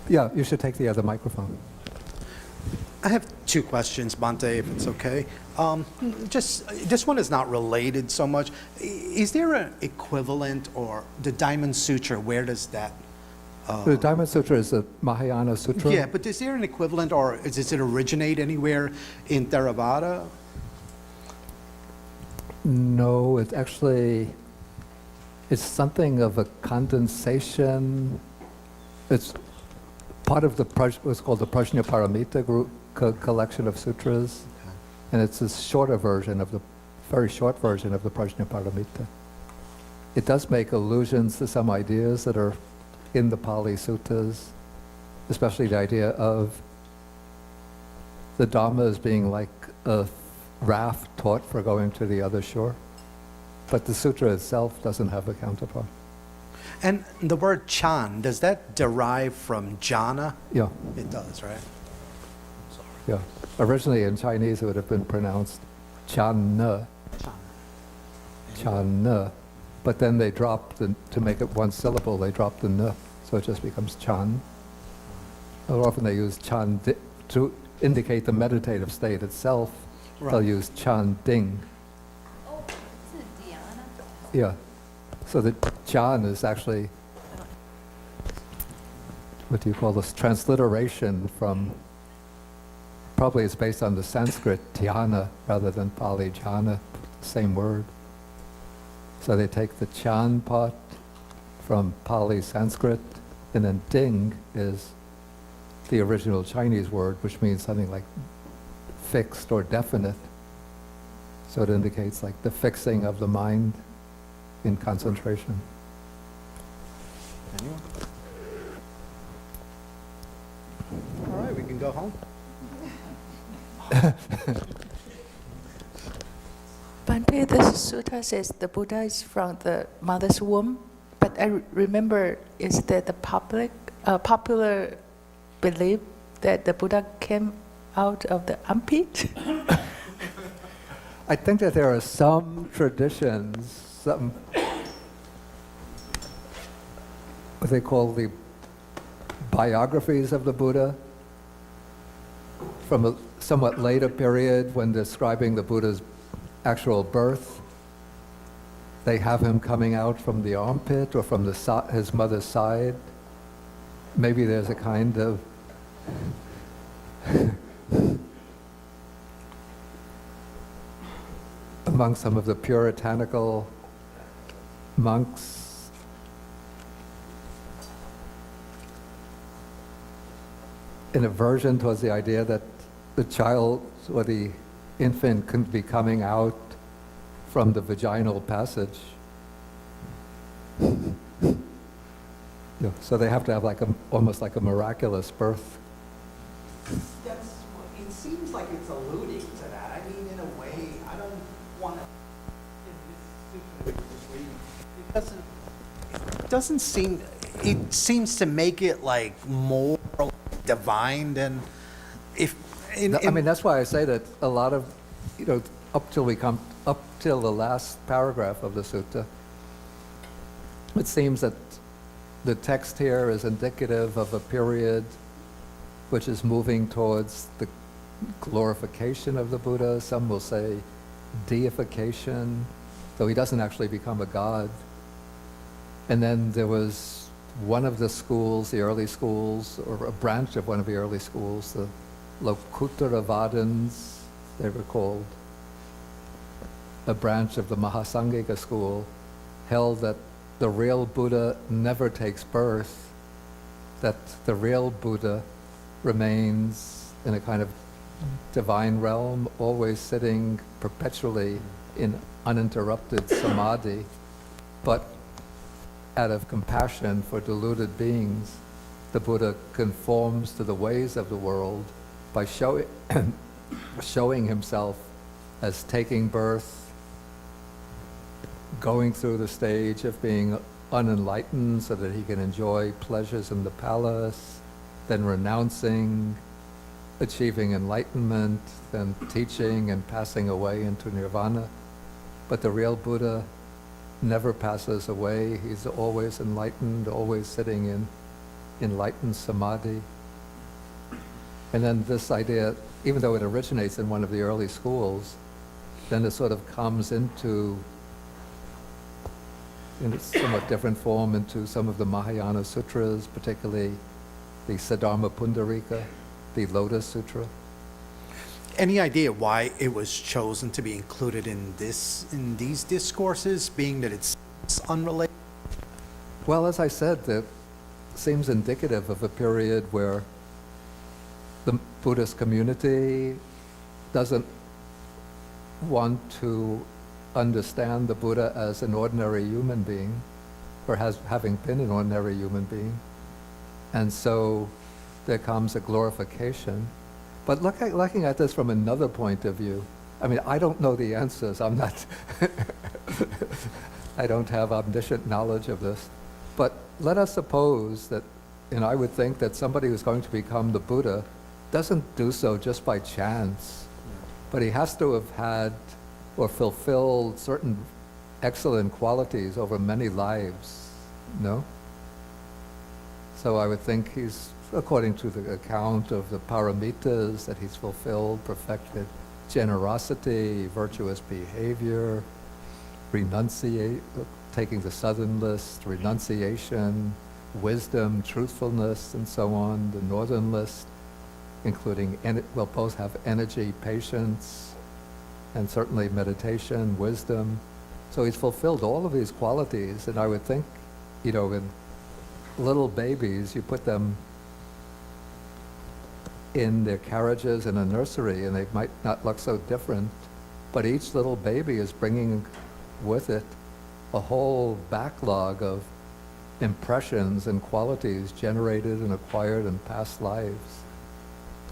Yeah, you should take the other microphone. I have two questions, Bhante, if it's okay. Just this one is not related so much. Is there an equivalent, or the Diamond Sutra? Where does that? The Diamond Sutra is a Mahayana sutra. Yeah, but is there an equivalent, or does it originate anywhere in Theravada? No, it's actually, it's something of a condensation. It's part of what's called the Prajnaparamita group collection of sutras, and it's a shorter version of the, very short version of the Prajnaparamita. It does make allusions to some ideas that are in the Pali Suttas, especially the idea of the Dhamma as being like a raft taught for going to the other shore. But the sutra itself doesn't have a counterpart. And the word chan, does that derive from jhana? Yeah. It does, right? Yeah. Originally in Chinese it would have been pronounced chan-na, chan-na, but then they dropped to make it one syllable, they dropped the n, so it just becomes chan. Or often they use chan to indicate the meditative state itself. Right. They'll use chan ding. Oh, is it Diana? Yeah. So the chan is actually, what do you call this, transliteration from, probably it's based on the Sanskrit dhyana rather than Pali jhana, same word. So they take the chan part from Pali Sanskrit, and then ding is the original Chinese word, which means something like fixed or definite. So it indicates like the fixing of the mind in concentration. Anyone? All right, we can go home. Bhante, this sutta says the Buddha is from the mother's womb, but I remember, is that the popular belief that the Buddha came out of the armpit? I think that there are some traditions, some, what they call the biographies of the Buddha, from a somewhat later period when describing the Buddha's actual birth. They have him coming out from the armpit or from his mother's side. Maybe there's a kind of among some of the puritanical monks, an aversion towards the idea that the child or the infant can be coming out from the vaginal passage. Yeah, so they have to have like almost like a miraculous birth. It seems like it's alluding to that. I mean, in a way, I don't want to. It doesn't seem. It seems to make it like more divine than if. I mean, that's why I say that a lot of, up till the last paragraph of the sutta, it seems that the text here is indicative of a period which is moving towards the glorification of the Buddha. Some will say deification, though he doesn't actually become a god. And then there was one of the schools, the early schools, or a branch of one of the early schools, the Lokuttaravadins, they were called, a branch of the Mahasangika school, held that the real Buddha never takes birth, that the real Buddha remains in a kind of divine realm, always sitting perpetually in uninterrupted samadhi, but out of compassion for deluded beings, the Buddha conforms to the ways of the world by showing himself as taking birth, going through the stage of being unenlightened so that he can enjoy pleasures in the palace, then renouncing, achieving enlightenment, then teaching and passing away into nirvana. But the real Buddha never passes away. He's always enlightened, always sitting in enlightened samadhi. And then this idea, even though it originates in one of the early schools, then it sort of comes into, in a somewhat different form, into some of the Mahayana sutras, particularly the Siddharma Pundarika, the Lotus Sutra. Any idea why it was chosen to be included in these discourses, being that it's unrelated? Well, as I said, it seems indicative of a period where the Buddhist community doesn't want to understand the Buddha as an ordinary human being, or having been an ordinary human being. And so there comes a glorification. But looking at this from another point of view, I mean, I don't know the answers. I'm not, I don't have omniscient knowledge of this. But let us suppose that, and I would think that somebody who's going to become the Buddha doesn't do so just by chance, but he has to have had or fulfilled certain excellent qualities over many lives, no? So I would think he's, according to the account of the paramitas, that he's fulfilled, perfected generosity, virtuous behavior, taking the southern list, renunciation, wisdom, truthfulness, and so on. The northern list, including, will both have energy, patience, and certainly meditation, wisdom. So he's fulfilled all of these qualities, and I would think, you know, in little babies, you put them in their carriages in a nursery, and they might not look so different, but each little baby is bringing with it a whole backlog of impressions and qualities generated and acquired in past lives.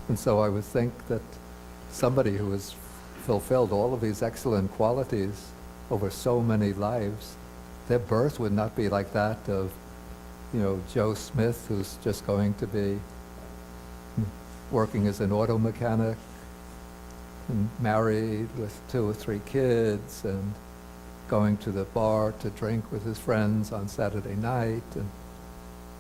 And so I would think that somebody who has fulfilled all of these excellent qualities over so many lives, their birth would not be like that of, you know, Joe Smith, who's just going to be working as an auto mechanic and married with 2 or 3 kids and going to the bar to drink with his friends on Saturday night and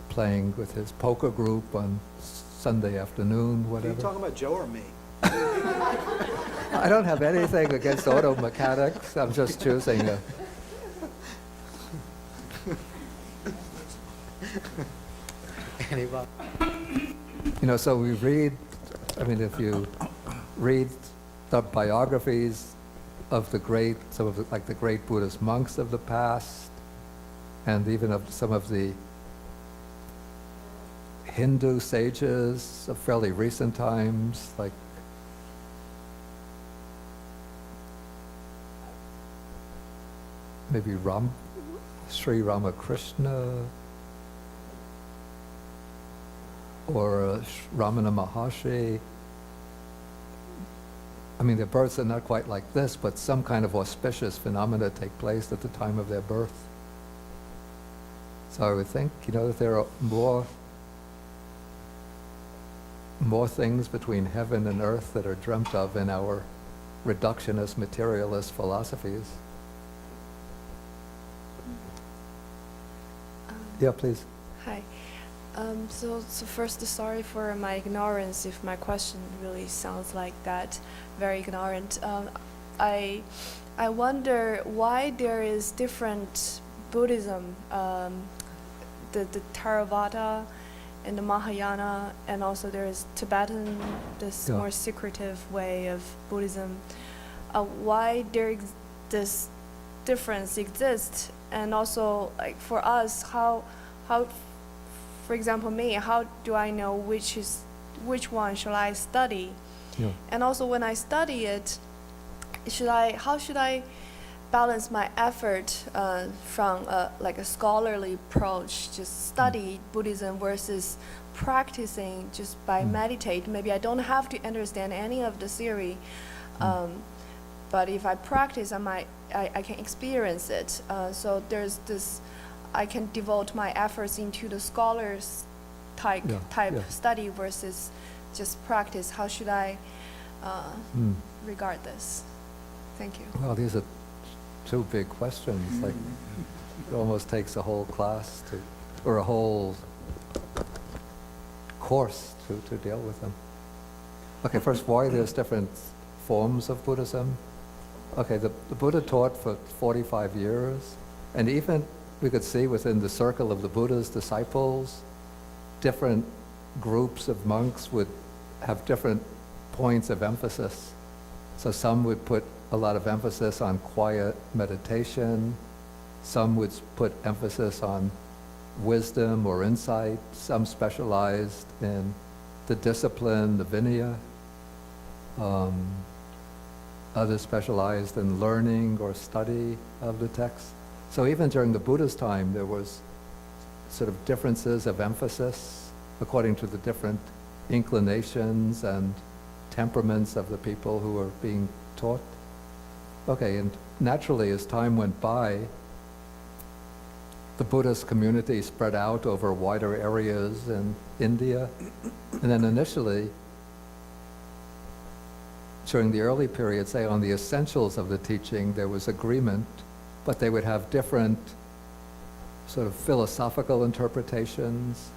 playing with his poker group on Sunday afternoon, whatever. Are you talking about Joe or me? I don't have anything against auto mechanics. I'm just choosing a... Anybody? You know, so we read, I mean, if you read the biographies of the great, some of the, like the great Buddhist monks of the past, and even of some of the Hindu sages of fairly recent times, like maybe Sri Ramakrishna, or Ramana Maharshi. I mean, their births are not quite like this, but some kind of auspicious phenomena take place at the time of their birth. So I would think, you know, that there are more things between heaven and earth that are dreamt of in our reductionist, materialist philosophies. Yeah, please. Hi. So first, sorry for my ignorance if my question really sounds like that, very ignorant. I wonder why there is different Buddhism, the Theravada and the Mahayana, and also there is Tibetan, this more secretive way of Buddhism. Why this difference exists, and also like for us, how for example, me, how do I know which one should I study? Yeah. And also when I study it, how should I balance my effort from like a scholarly approach, just study Buddhism versus practicing just by meditate? Maybe I don't have to understand any of the theory, but if I practice, I can experience it. So there's this. I can devote my efforts into the scholars type study versus just practice. How should I regard this? Thank you. Well, these are 2 big questions. Like, it almost takes a whole class or a whole course to deal with them. Okay, first, why there's different forms of Buddhism. Okay, the Buddha taught for 45 years, and even we could see within the circle of the Buddha's disciples, different groups of monks would have different points of emphasis. So some would put a lot of emphasis on quiet meditation, some would put emphasis on wisdom or insight, some specialized in the discipline, the vinaya, others specialized in learning or study of the text. So even during the Buddha's time, there was sort of differences of emphasis according to the different inclinations and temperaments of the people who were being taught. Okay, and naturally as time went by, the Buddhist community spread out over wider areas in India. And then initially, during the early period, say on the essentials of the teaching, there was agreement, but they would have different sort of philosophical interpretations.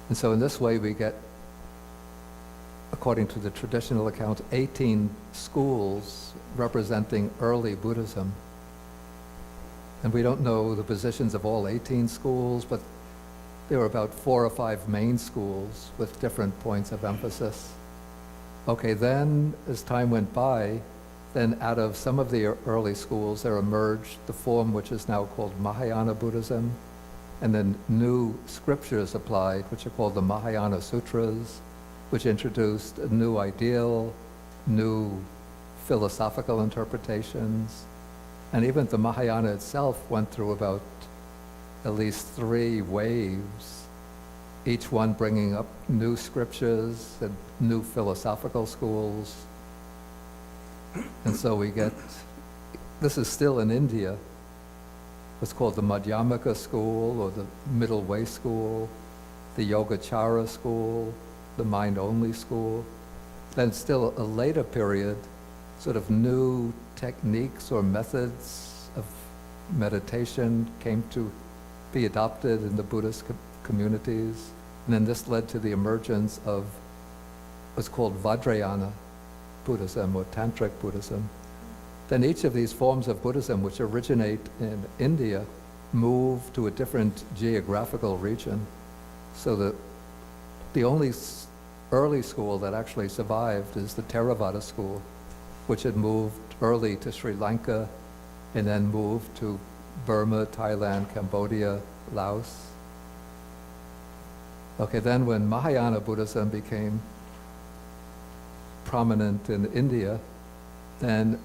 And so in this way we get, according to the traditional account, 18 schools representing early Buddhism. And we don't know the positions of all 18 schools, but there were about 4 or 5 main schools with different points of emphasis. Okay, then as time went by, then out of some of the early schools there emerged the form which is now called Mahayana Buddhism, and then new scriptures applied, which are called the Mahayana Sutras, which introduced a new ideal, new philosophical interpretations. And even the Mahayana itself went through about at least 3 waves, each one bringing up new scriptures and new philosophical schools. And so we get, this is still in India, what's called the Madhyamaka school or the middle way school, the Yogacara school, the mind-only school. Then still a later period, sort of new techniques or methods of meditation came to be adopted in the Buddhist communities. And then this led to the emergence of what's called Vajrayana Buddhism or Tantric Buddhism. Then each of these forms of Buddhism, which originate in India, move to a different geographical region. So the only early school that actually survived is the Theravada school, which had moved early to Sri Lanka and then moved to Burma, Thailand, Cambodia, Laos. Okay, then when Mahayana Buddhism became prominent in India, then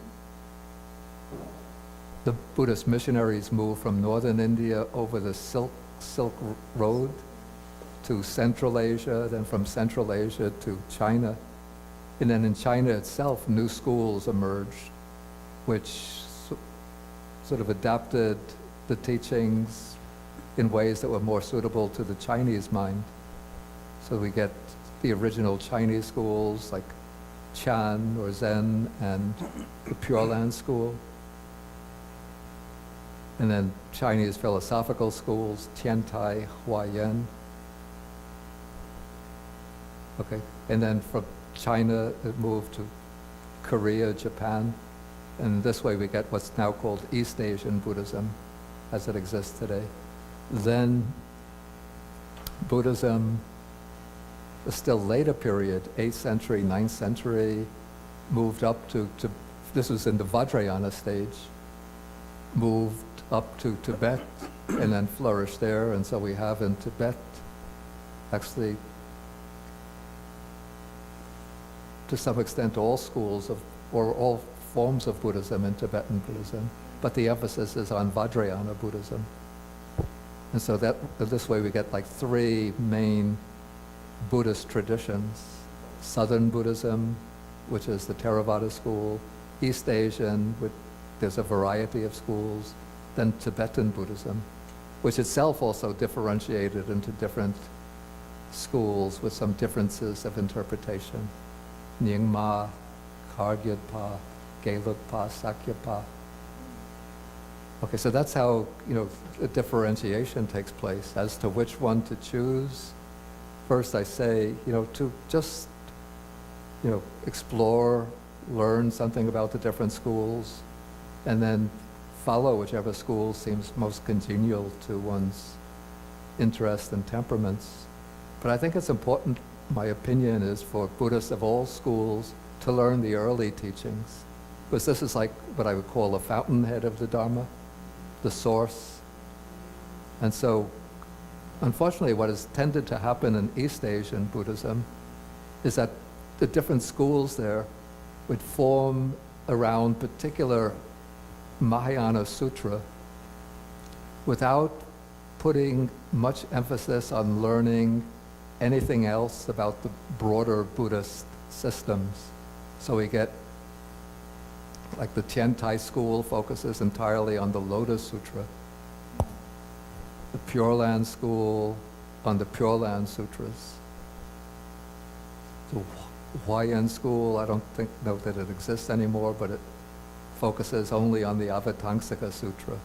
the Buddhist missionaries moved from northern India over the Silk Road to Central Asia, then from Central Asia to China. And then in China itself, new schools emerged, which sort of adapted the teachings in ways that were more suitable to the Chinese mind. So we get the original Chinese schools like Chan or Zen and the Pure Land school. And then Chinese philosophical schools, Tiantai, Huayan. Okay, and then from China it moved to Korea, Japan, and this way we get what's now called East Asian Buddhism as it exists today. Then Buddhism, a still later period, 8th century, 9th century, moved up to this was in the Vajrayana stage, moved up to Tibet and then flourished there. And so we have in Tibet actually to some extent all schools of, or all forms of Buddhism in Tibetan Buddhism, but the emphasis is on Vajrayana Buddhism. And so that this way we get like 3 main Buddhist traditions: Southern Buddhism, which is the Theravada school; East Asian, which there's a variety of schools; then Tibetan Buddhism, which itself also differentiated into different schools with some differences of interpretation. Nyingma, Kargyalpa, Gelugpa, Sakyapa. Okay, so that's how, the differentiation takes place as to which one to choose. first I say, to just, explore, learn something about the different schools, and then follow whichever school seems most congenial to one's interests and temperaments. But I think it's important, my opinion is, for Buddhists of all schools to learn the early teachings, because this is like what I would call a fountainhead of the Dharma, the source. And so, unfortunately, what has tended to happen in East Asian Buddhism is that the different schools there would form around particular Mahayana Sutra without putting much emphasis on learning anything else about the broader Buddhist systems. So we get, like the Tiantai school focuses entirely on the Lotus Sutra. The Pure Land school on the Pure Land Sutras. The Huayan school, I don't know that it exists anymore, but it focuses only on the Avatamsaka Sutra.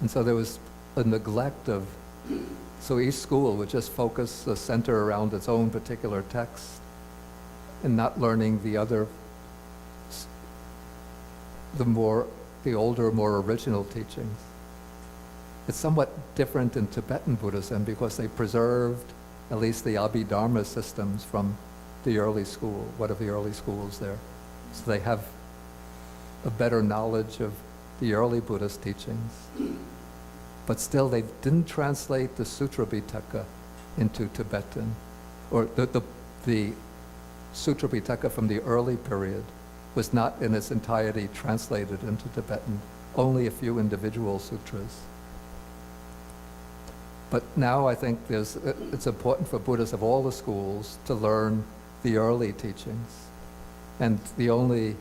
And so there was a neglect of, so each school would just focus the center around its own particular text and not learning the other, the older, more original teachings. It's somewhat different in Tibetan Buddhism because they preserved at least the Abhidharma systems from the early school, one of the early schools there. So they have a better knowledge of the early Buddhist teachings. But still, they didn't translate the Sutra Pitaka into Tibetan, or the Sutra Pitaka from the early period was not in its entirety translated into Tibetan, only a few individual sutras. But now I think it's important for Buddhists of all the schools to learn the early teachings. And the only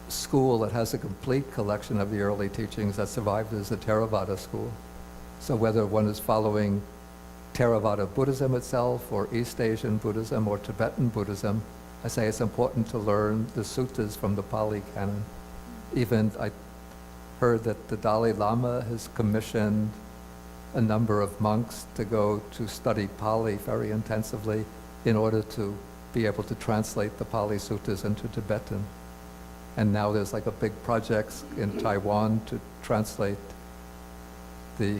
school that has a complete collection of the early teachings that survived is the Theravada school. So whether one is following Theravada Buddhism itself, or East Asian Buddhism, or Tibetan Buddhism, I say it's important to learn the suttas from the Pali Canon. Even I heard that the Dalai Lama has commissioned a number of monks to go to study Pali very intensively in order to be able to translate the Pali suttas into Tibetan. And now there's like a big project in Taiwan to translate the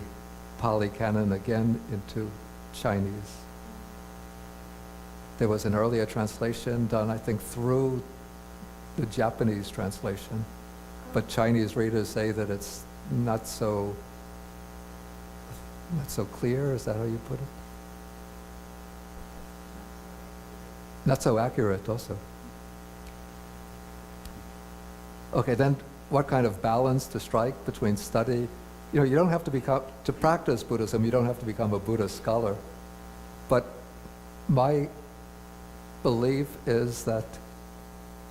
Pali Canon again into Chinese. There was an earlier translation done, I think, through the Japanese translation, but Chinese readers say that it's not so clear. Is that how you put it? Not so accurate also. Okay, then what kind of balance to strike between study? You don't have to to practice Buddhism, you don't have to become a Buddhist scholar. But my belief is that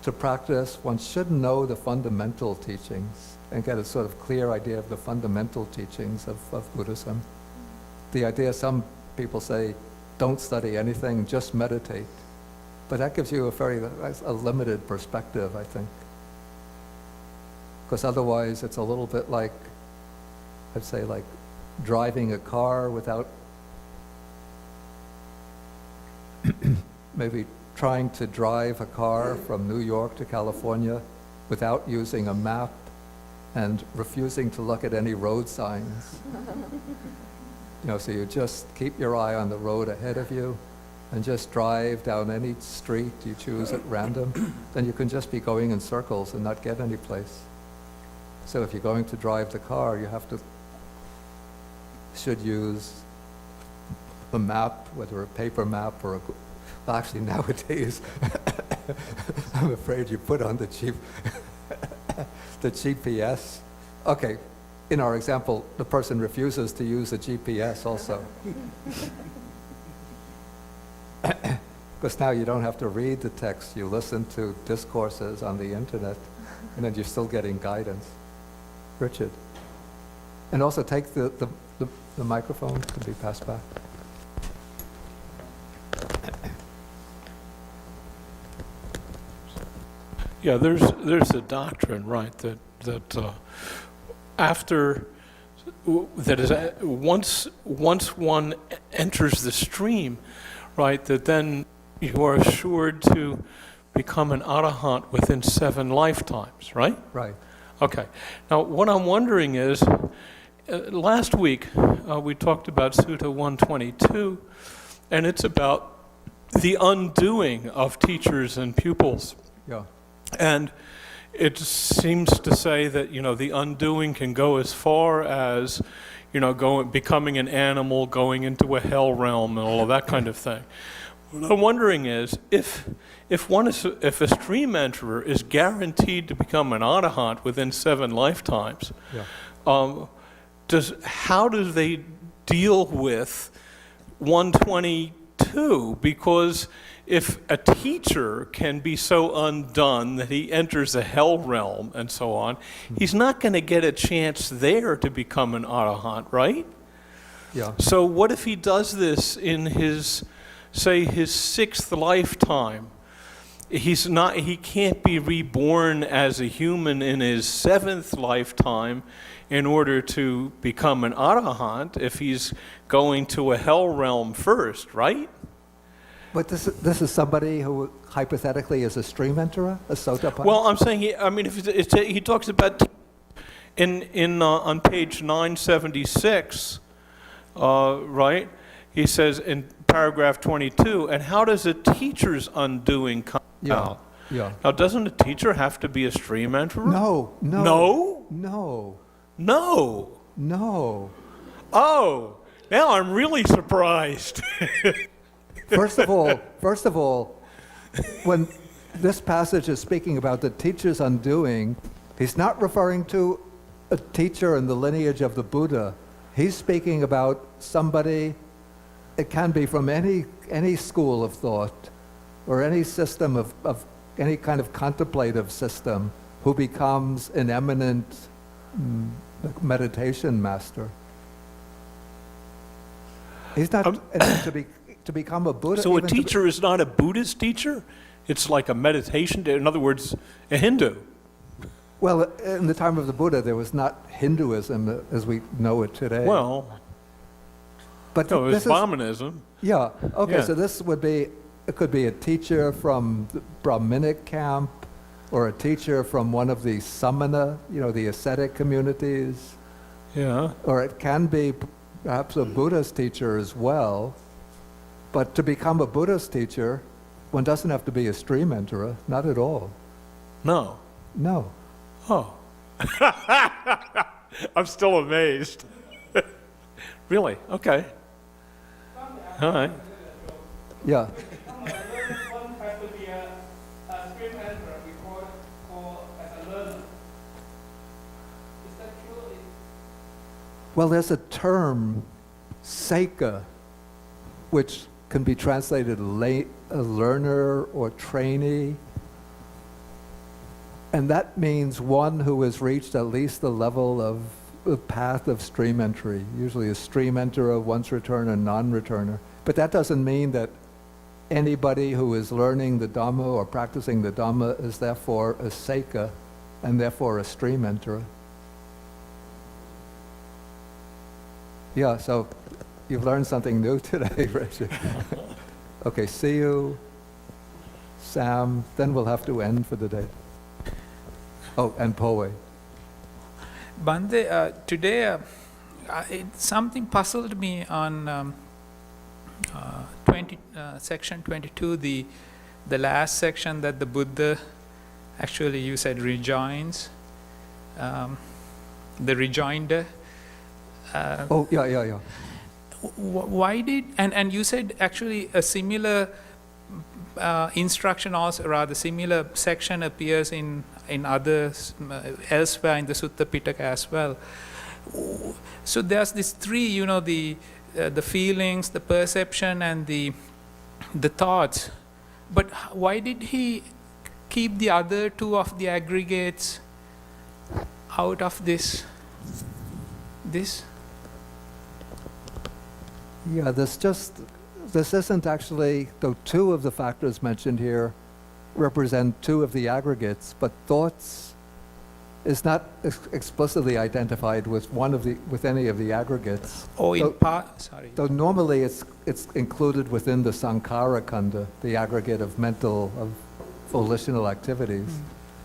to practice, one should know the fundamental teachings and get a sort of clear idea of the fundamental teachings of Buddhism. The idea, some people say, don't study anything, just meditate. But that gives you a limited perspective, I think. Because otherwise it's a little bit like, I'd say, like driving a car without maybe trying to drive a car from New York to California without using a map and refusing to look at any road signs. So you just keep your eye on the road ahead of you and just drive down any street you choose at random, then you can just be going in circles and not get any place. So if you're going to drive the car, you should use a map, whether a paper map or well, actually nowadays, I'm afraid you put on the GPS. Okay, in our example, the person refuses to use a GPS also. Because now you don't have to read the text, you listen to discourses on the internet, and then you're still getting guidance. Richard. And also take the microphone, can be passed back. Yeah, there's a doctrine, right, that that after that is once one enters the stream, right, that then you are assured to become an arahant within 7 lifetimes, right? Right. Okay. Now, what I'm wondering is, last week we talked about Sutta 122, and it's about the undoing of teachers and pupils. Yeah. And it seems to say that, the undoing can go as far as, becoming an animal, going into a hell realm, and all of that kind of thing. What I'm wondering is, if a stream enterer is guaranteed to become an arahant within 7 lifetimes, Yeah. how do they deal with 122? Because if a teacher can be so undone that he enters the hell realm and so on, he's not going to get a chance there to become an arahant, right? Yeah. So what if he does this in his 6th lifetime? He can't be reborn as a human in his 7th lifetime in order to become an arahant if he's going to a hell realm first, right? But this is somebody who hypothetically is a stream enterer, a Sotapanna? Well, I'm saying he talks about on page 976, right? He says in paragraph 22, and how does a teacher's undoing come out? Yeah. Now, doesn't a teacher have to be a stream enterer? No. No? No. No. No. Oh, now I'm really surprised. First of all, when this passage is speaking about the teacher's undoing, he's not referring to a teacher in the lineage of the Buddha. He's speaking about somebody, it can be from any school of thought or any system of any kind of contemplative system, who becomes an eminent meditation master. He's not to become a Buddha. So a teacher is not a Buddhist teacher? It's like a meditation, in other words, a Hindu. Well, in the time of the Buddha, there was not Hinduism as we know it today. Well, but no, it was this Brahmanism. Yeah. Okay. Yeah. So this would be, it could be a teacher from the Brahminic camp, or a teacher from one of the samana, the ascetic communities, Yeah. or it can be perhaps a Buddhist teacher as well. But to become a Buddhist teacher, one doesn't have to be a stream enterer, not at all. No. No. Oh. I'm still amazed. Really? Okay. All right. Yeah. One has to be a stream enterer or as a learner. Is that true? Well, there's a term, seika, which can be translated a learner or trainee. And that means one who has reached at least the level of the path of stream entry, usually a stream enterer, once returner, non-returner. But that doesn't mean that anybody who is learning the Dhamma or practicing the Dhamma is therefore a seika and therefore a stream enterer. Yeah, so you've learned something new today, Richard. Okay, see you, Sam. Then we'll have to end for the day. Oh, and Poe. Bande, today something puzzled me on section 22, the last section that the Buddha, actually you said rejoins, the rejoinder. Yeah. Why did, and you said actually a similar instruction, also rather similar section appears in others elsewhere in the Sutta Pitaka as well. So there's these three, the feelings, the perception, and the thoughts. But why did he keep the other two of the aggregates out of this? Yeah, this isn't actually, though two of the factors mentioned here represent two of the aggregates, but thoughts is not explicitly identified with with any of the aggregates. Oh, in So- part, sorry. So normally it's included within the sankhara khanda, the aggregate of volitional activities.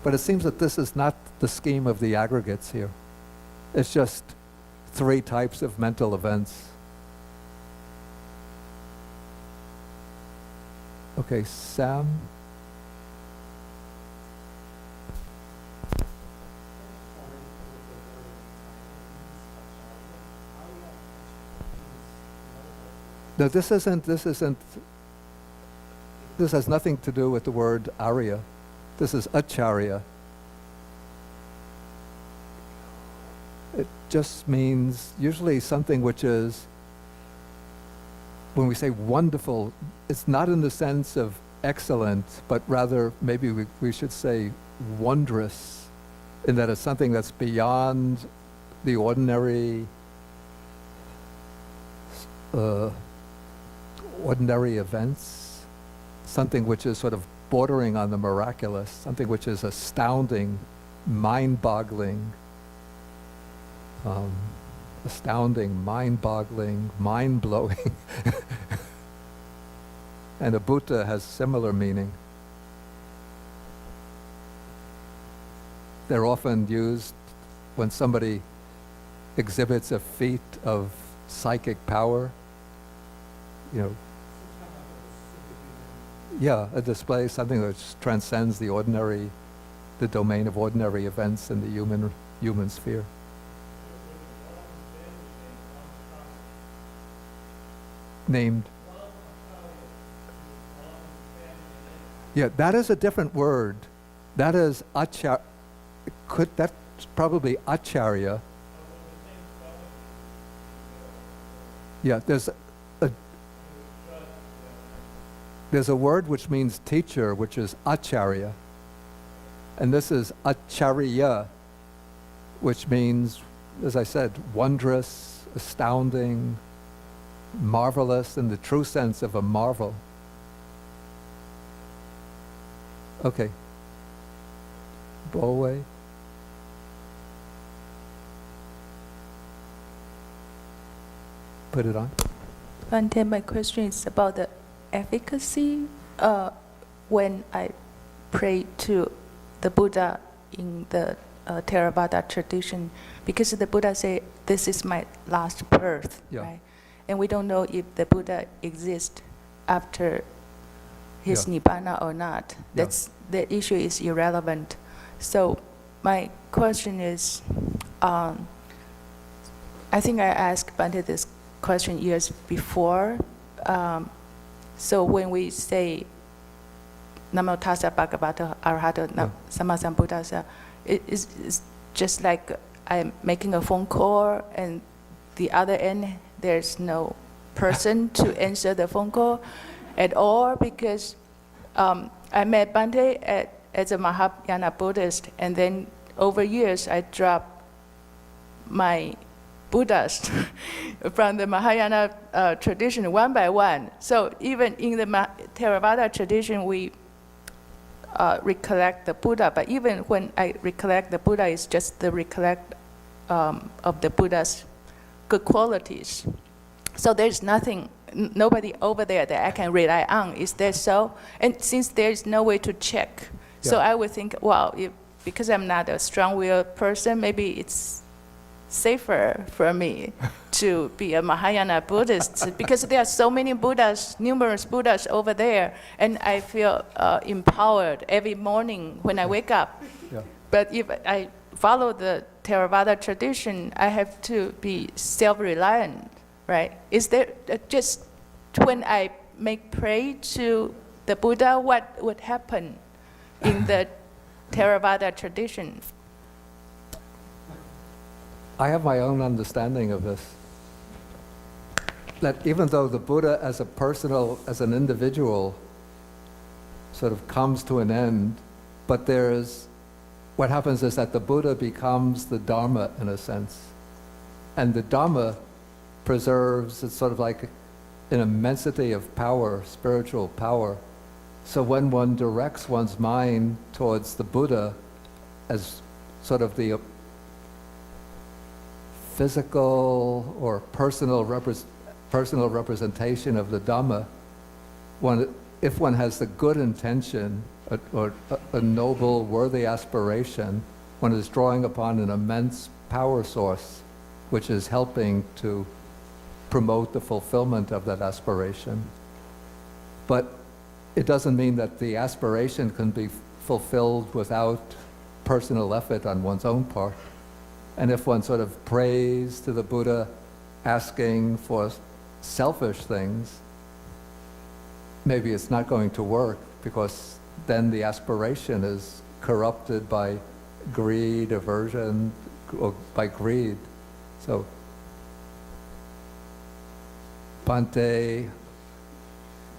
But it seems that this is not the scheme of the aggregates here. It's just 3 types of mental events. Okay, Sam? No, this has nothing to do with the word Arya. This is Acharya. It just means usually something which is, when we say wonderful, it's not in the sense of excellent, but rather maybe we should say wondrous, in that it's something that's beyond the ordinary events, something which is sort of bordering on the miraculous, something which is astounding, mind-boggling, mind-blowing. And abbhūta has similar meaning. They're often used when somebody exhibits a feat of psychic power, a display, something which transcends the ordinary, the domain of ordinary events in the human sphere. Named. Yeah, that is a different word. That is that's probably Acharya. Yeah, there's a word which means teacher, which is Acharya. And this is Acchariya, which means, as I said, wondrous, astounding, marvelous in the true sense of a marvel. Okay. Bowe. Put it on. Bhante, my question is about the efficacy when I pray to the Buddha in the Theravada tradition, because the Buddha say, this is my last birth, Yeah. right? And we don't know if the Buddha exists after his Yeah. nibbana or not. That's the issue is irrelevant. So my question is, I think I asked Bhante this question years before. So when we say Namo Tassa Bhagavata Arahato Samma Sambuddhassa, it's just like I'm making a phone call and the other end there's no person to answer the phone call at all, because I met Bhante as a Mahayana Buddhist, and then over years I dropped my Buddhas from the Mahayana tradition one by one. So even in the Theravada tradition, we recollect the Buddha, but even when I recollect the Buddha, it's just the recollect of the Buddha's good qualities. So there's nobody over there that I can rely on. Is that so? And since there's no way to check, so I would think, well, because I'm not a strong-willed person, maybe it's safer for me to be a Mahayana Buddhist, because there are so many Buddhas, numerous Buddhas over there, and I feel empowered every morning when I wake up. Yeah. But if I follow the Theravada tradition, I have to be self-reliant, right? Is there just when I make pray to the Buddha, what would happen in the Theravada tradition? I have my own understanding of this. That even though the Buddha as an individual sort of comes to an end, but what happens is that the Buddha becomes the Dharma in a sense. And the Dharma preserves, it's sort of like an immensity of power, spiritual power. So when one directs one's mind towards the Buddha as sort of the physical or personal representation of the Dhamma, if one has the good intention or a noble, worthy aspiration, one is drawing upon an immense power source which is helping to promote the fulfillment of that aspiration. But it doesn't mean that the aspiration can be fulfilled without personal effort on one's own part. And if one sort of prays to the Buddha asking for selfish things, maybe it's not going to work, because then the aspiration is corrupted by greed, aversion, or by greed. So, Bhante,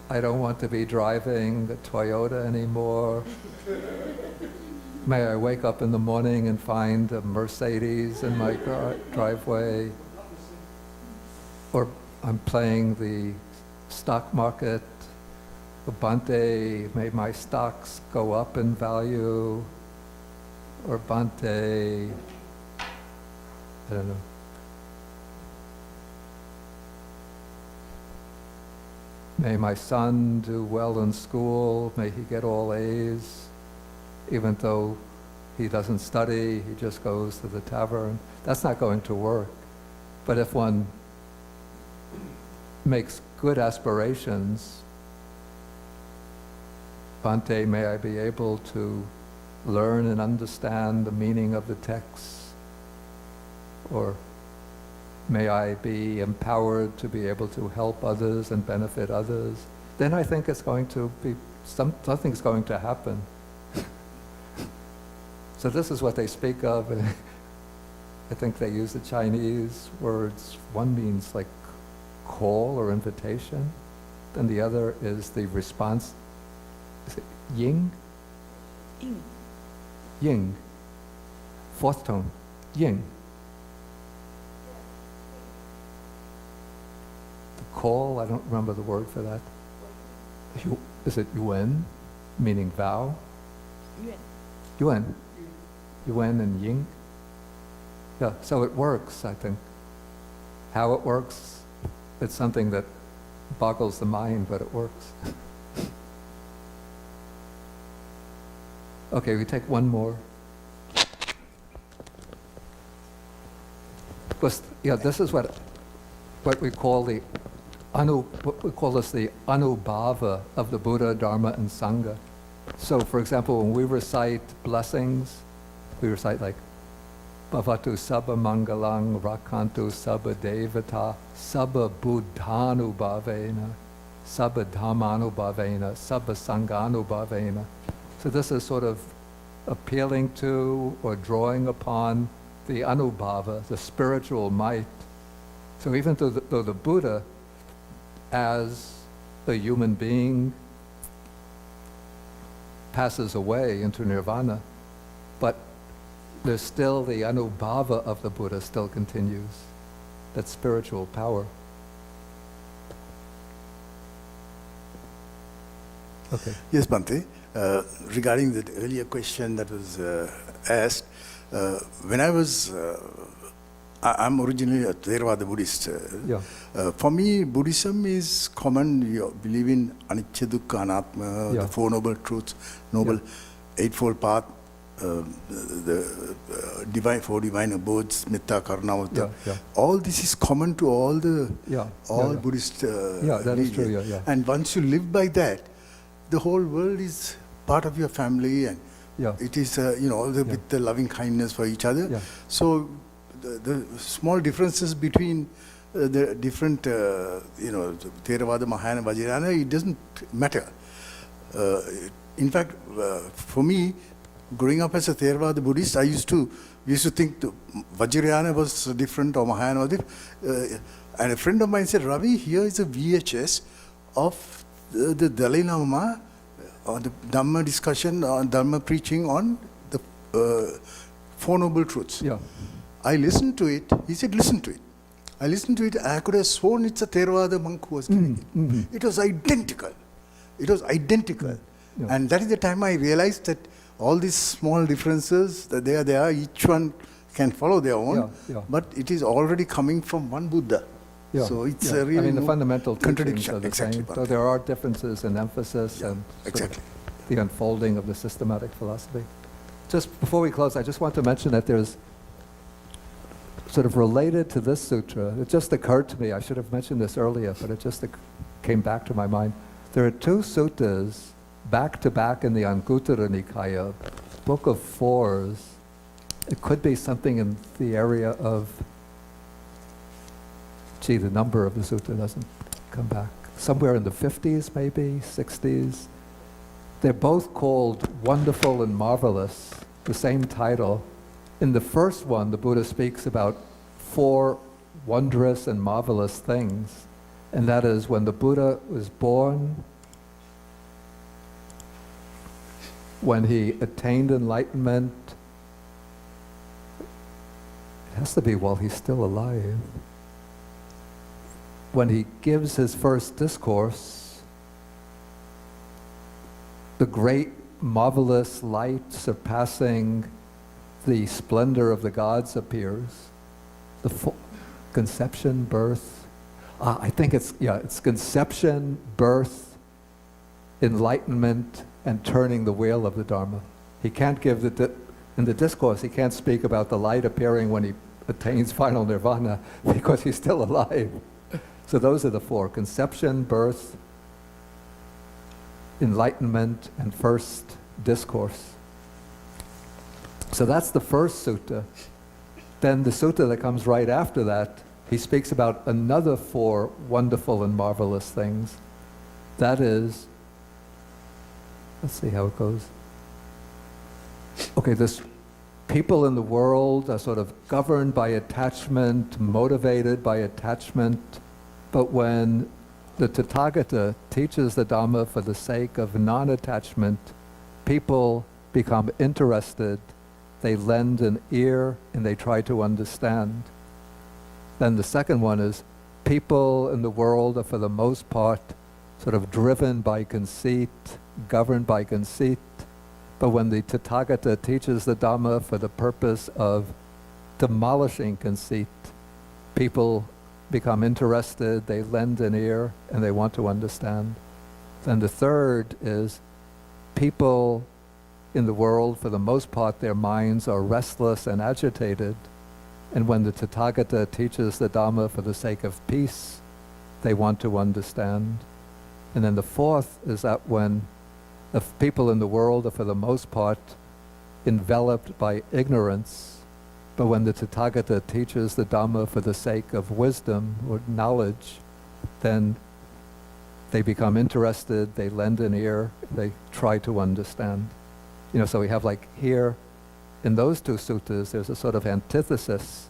I don't want to be driving the Toyota anymore. May I wake up in the morning and find a Mercedes in my driveway? Or I'm playing the stock market. Bhante, may my stocks go up in value. Or Bhante, I don't know. May my son do well in school. May he get all A's. Even though he doesn't study, he just goes to the tavern. That's not going to work. But if one makes good aspirations, Bhante, may I be able to learn and understand the meaning of the texts, or may I be empowered to be able to help others and benefit others, then I think it's going to be, something's going to happen. So this is what they speak of, and I think they use the Chinese words. One means like call or invitation, then the other is the response. Is it ying? Ying. Ying. Fourth tone. Ying. The call, I don't remember the word for that. Is it yuan, meaning vow? Yuan. Yuan. Yuan and Ying. Yeah, so it works, I think. How it works, it's something that boggles the mind, but it works. Okay, we take one more. Because, yeah, this is what we call the what we call this the anubhava of the Buddha, Dharma, and Sangha. So, for example, when we recite blessings, we recite like Bhavatu Sabba Mangalang Rakantu Sabba Devata Sabba Buddhanubhavena Sabba Dhammanubhavena Sabba Sanghanubhavena. So this is sort of appealing to or drawing upon the anubhava, the spiritual might. So even though the Buddha, as a human being, passes away into nirvana, but there's still the anubhava of the Buddha still continues, that spiritual power. Okay. Yes, Bhante. Regarding the earlier question that was asked, when I was, I'm originally a Theravada Buddhist. Yeah. For me, Buddhism is common. You believe in anicca, dukkha, anatma, Yeah. the Four Noble Truths, Noble Eightfold Path, the Four Divine Abodes, Metta, Karuna, Yeah, yeah. All this is common to all the Yeah, all yeah. Buddhist Yeah, that is true, religions. yeah. And once you live by that, the whole world is part of your family, and Yeah. it is, with the loving kindness for each other. Yeah. So the small differences between the different, Theravada, Mahayana, Vajrayana, it doesn't matter. In fact, for me, growing up as a Theravada Buddhist, we used to think Vajrayana was different or Mahayana was different. And a friend of mine said, Ravi, here is a VHS of the Dalai Lama on the Dhamma discussion, on Dhamma preaching on the Four Noble Truths. Yeah. I listened to it. He said, listen to it. I listened to it. I could have sworn it's a Theravada monk who was giving it. Mhm. It was identical. It was identical. Yeah. And that is the time I realized that all these small differences, they are, each one can follow their own, Yeah. but it is already coming from one Buddha. Yeah, So it's yeah. a really I mean, the fundamental teachings contradiction. are the Exactly, same. Bhante. So there are differences in emphasis and sort of Exactly. the unfolding of the systematic philosophy. Just before we close, I just want to mention that there's sort of related to this sutra. It just occurred to me. I should have mentioned this earlier, but it just came back to my mind. There are two suttas back to back in the Anguttara Nikaya, Book of Fours. It could be something in the area of, gee, the number of the sutta doesn't come back. Somewhere in the 50s, maybe, 60s. They're both called Wonderful and Marvellous, the same title. In the first one, the Buddha speaks about 4 wondrous and marvelous things, and that is when the Buddha was born, when he attained enlightenment. It has to be while he's still alive. When he gives his first discourse, the great marvelous light surpassing the splendor of the gods appears. The conception, birth. I think it's conception, birth, enlightenment, and turning the wheel of the Dharma. He can't give in the discourse, he can't speak about the light appearing when he attains final nirvana because he's still alive. So those are the 4: conception, birth, enlightenment, and first discourse. So that's the first sutta. Then the sutta that comes right after that, he speaks about another 4 wonderful and marvelous things. That is, let's see how it goes. Okay, this people in the world are sort of governed by attachment, motivated by attachment, but when the Tathagata teaches the Dhamma for the sake of non-attachment, people become interested, they lend an ear, and they try to understand. Then the second one is, people in the world are for the most part sort of driven by conceit, governed by conceit, but when the Tathagata teaches the Dhamma for the purpose of demolishing conceit, people become interested, they lend an ear, and they want to understand. Then the third is, people in the world, for the most part, their minds are restless and agitated, and when the Tathagata teaches the Dhamma for the sake of peace, they want to understand. And then the fourth is that when the people in the world are for the most part enveloped by ignorance, but when the Tathagata teaches the Dhamma for the sake of wisdom or knowledge, then they become interested, they lend an ear, they try to understand. So we have like here, in those 2 suttas, there's a sort of antithesis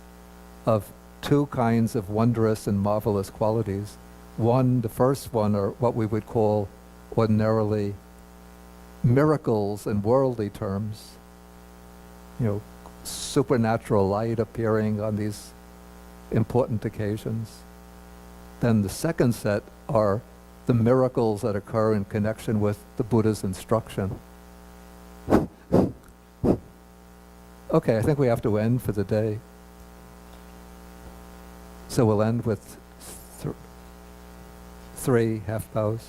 of 2 kinds of wondrous and marvelous qualities. One, the first one, are what we would call ordinarily miracles in worldly terms. Supernatural light appearing on these important occasions. Then the second set are the miracles that occur in connection with the Buddha's instruction. Okay, I think we have to end for the day. So we'll end with 3 half bows.